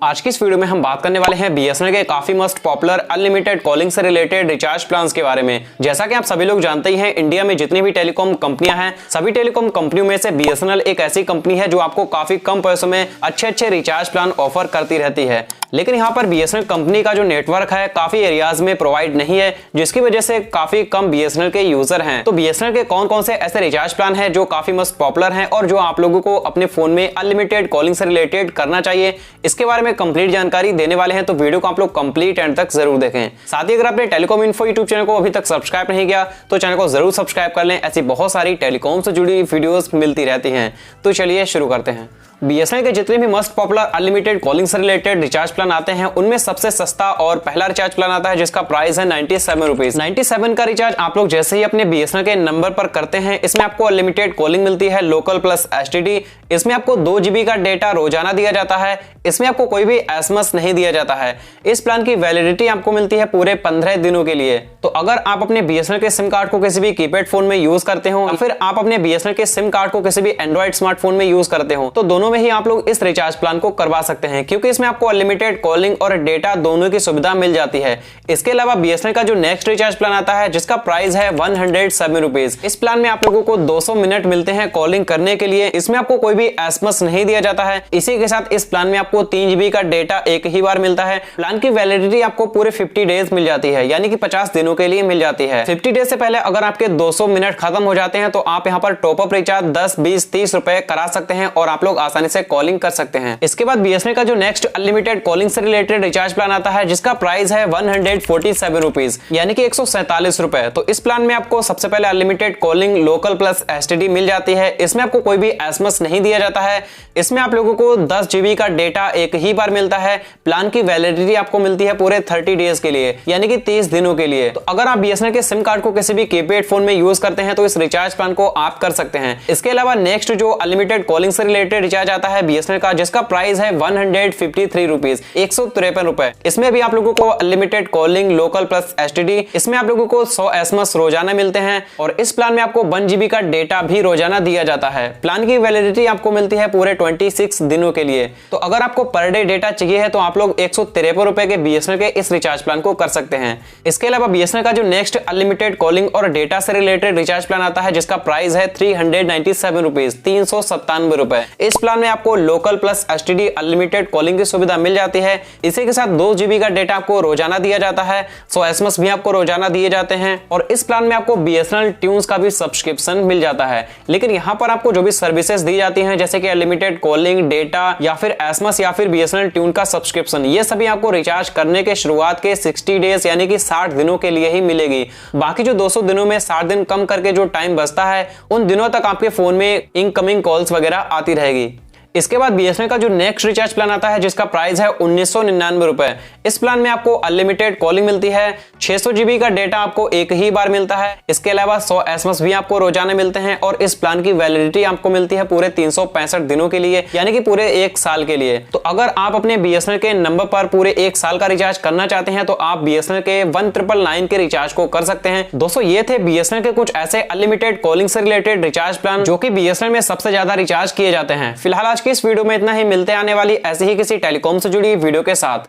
आज की इस वीडियो में हम बात करने वाले हैं बीएसएनएल के काफी मस्त पॉपुलर अनलिमिटेड कॉलिंग से रिलेटेड रिचार्ज प्लान्स के बारे में। जैसा कि आप सभी लोग जानते ही हैं, इंडिया में जितनी भी टेलीकॉम कंपनियां हैं, सभी टेलीकॉम कंपनियों में से बीएसएनएल एक ऐसी कंपनी है जो आपको काफी कम पैसों में अच्छे रिचार्ज प्लान ऑफर करती रहती है। लेकिन यहाँ पर बीएसएनएल कंपनी का जो नेटवर्क है काफी एरियाज में प्रोवाइड नहीं है, जिसकी वजह से काफी कम बीएसएनएल के यूजर हैं। तो बीएसएनएल के कौन कौन से ऐसे रिचार्ज प्लान हैं जो काफी मस्त पॉपुलर हैं और जो आप लोगों को अपने फोन में अनलिमिटेड कॉलिंग से रिलेटेड करना चाहिए, इसके बारे में कंप्लीट जानकारी देने वाले हैं। तो वीडियो को आप लोग कंप्लीट एंड तक जरूर देखें। साथ ही अगर आपने टेलीकॉम इन्फो यूट्यूब चैनल को अभी तक सब्सक्राइब नहीं किया तो चैनल को जरूर सब्सक्राइब कर लें। ऐसी बहुत सारी टेलीकॉम से जुड़ी वीडियोस मिलती रहती हैं। तो चलिए शुरू करते हैं। बीएसएनएल के जितने भी मस्त पॉपुलर अनलिमिटेड कॉलिंग से रिलेटेड रिचार्ज प्लान आते हैं, उनमें सबसे सस्ता और पहला रिचार्ज प्लान आता है जिसका प्राइस है 97 रुपीज। 97 का रिचार्ज आप लोग जैसे ही अपने बीएसएनएल के नंबर पर करते हैं, इसमें आपको अनलिमिटेड कॉलिंग मिलती है, लोकल प्लस एसटीडी। इसमें आपको 2 GB का डेटा रोजाना दिया जाता है। इसमें आपको कोई भी एसएमएस नहीं दिया जाता है। इस प्लान की वैलिडिटी आपको मिलती है पूरे 15 दिनों के लिए। तो अगर आप अपने बीएसएनएल के सिम कार्ड को किसी भी कीपैड फोन में यूज करते हो या फिर आप अपने बीएसएनएल के सिम कार्ड को किसी भी एंड्रॉइड स्मार्टफोन में यूज करते हो, तो दोनों में ही आप लोग इस रिचार्ज प्लान को करवा सकते हैं, क्योंकि इसमें आपको अनलिमिटेड कॉलिंग और डेटा दोनों की सुविधा मिल जाती है। इसके अलावा बीएसएनएल का जो नेक्स्ट रिचार्ज प्लान आता है जिसका प्राइस है 107 रुपीज। इस प्लान में आप लोगों को 200 मिनट मिलते हैं कॉलिंग करने के लिए। इसमें आपको कोई भी एसएमएस नहीं दिया जाता है। इसी के साथ इस प्लान में आपको 3 GB का डेटा एक ही बार मिलता है। प्लान की वैलिडिटी आपको पूरे 50 डेज मिल जाती है, यानी कि 50 दिनों के लिए मिल जाती है। 50 डेज से पहले अगर आपके 200 मिनट खत्म हो जाते हैं तो आप यहाँ पर टॉप अप रिचार्ज 10, 20, 30 रुपए करा सकते हैं और आप लोग आसानी से कॉलिंग कर सकते हैं। इसके बाद बीएसएनएल का जो नेक्स्ट अनलिमिटेड कॉलिंग से रिलेटेड रिचार्ज प्लान आता है जिसका प्राइस है 147 रुपीज, यानी कि 147 रुपए। तो इस प्लान में आपको सबसे पहले unlimited calling, local plus STD मिल जाती है। इसमें आपको कोई भी एसएमएस नहीं दिया जाता है। इसमें आप लोगों को 10 GB का डेटा एक ही बार मिलता है। प्लान की वैलिडिटी आपको मिलती है पूरे 30 डेज के लिए, यानी कि 30 दिनों के लिए। तो अगर आप बीएसएनएल के सिम कार्ड को किसी भी कीपैड फोन में यूज करते हैं तो इस रिचार्ज प्लान को आप कर सकते हैं। इसके अलावा नेक्स्ट जो अनलिमिटेड कॉलिंग से रिलेटेड रिचार्ज आता है बीएसएनएल का, जिसका प्राइस है 153 रुपीज, 153 रुपए। इसमें भी आप लोगों को unlimited calling, local plus STD, इसमें आप लोगों को 100 एसएमएस रोजाना मिलते हैं और इस प्लान में आपको 1 GB का डेटा भी रोजाना दिया जाता है। प्लान की वैलिडिटी आपको मिलती है पूरे 26 दिनों के लिए। तो अगर आपको पर डे डेटा चाहिए है तो आप लोग 153 रुपए के बीएसएनएल के इस रिचार्ज प्लान को कर सकते हैं। इसके अलावा बीएसएनएल का जो नेक्स्ट अनलिमिटेड कॉलिंग और डेटा से रिलेटेड रिचार्ज प्लान आता है जिसका प्राइस है 397 रुपीज, 397 रुपए। इस प्लान में आपको local plus STD unlimited calling की सुविधा मिल जाती है। इसी के साथ 2 GB का डेटा आपको रोजाना दिया जाता है, 100 एसएमएस भी आपको रोजाना दिए जाते हैं और इस प्लान में आपको बीएसएनएल ट्यून्स का भी सब्सक्रिप्शन मिल जाता है। लेकिन यहाँ पर आपको जो भी सर्विसेज दी जाती हैं जैसे कि अनलिमिटेड कॉलिंग, डेटा या फिर एसएमएस या फिर बीएसएनएल ट्यून का सब्सक्रिप्शन, ये सभी आपको रिचार्ज करने के शुरुआत के 60 डेज यानी कि 60 दिनों के लिए ही मिलेगी। बाकी जो 200 दिनों में 60 दिन कम करके जो टाइम बचता है, उन दिनों तक आपके फोन में इनकमिंग कॉल्स वगैरह आती रहेगी। इसके बाद बीएसएनएल का जो नेक्स्ट रिचार्ज प्लान आता है जिसका प्राइस है 1999 रुपए। इस प्लान में आपको अनलिमिटेड कॉलिंग मिलती है, 600 GB का डेटा आपको एक ही बार मिलता है। इसके अलावा 100 एसएमएस भी आपको रोजाना मिलते हैं और इस प्लान की वैलिडिटी आपको मिलती है पूरे 365 दिनों के लिए, यानी कि पूरे 1 साल के लिए। तो अगर आप अपने बीएसएनएल के नंबर पर पूरे 1 साल का रिचार्ज करना चाहते हैं तो आप बीएसएनएल के 1999 के रिचार्ज को कर सकते हैं। दोस्तों, ये थे बीएसएनएल के कुछ ऐसे अनलिमिटेड कॉलिंग से रिलेटेड रिचार्ज प्लान जो कि बीएसएनएल में सबसे ज्यादा रिचार्ज किए जाते हैं। फिलहाल आज की इस वीडियो में इतना ही। मिलते आने वाली ऐसे ही किसी टेलीकॉम से जुड़ी वीडियो के साथ।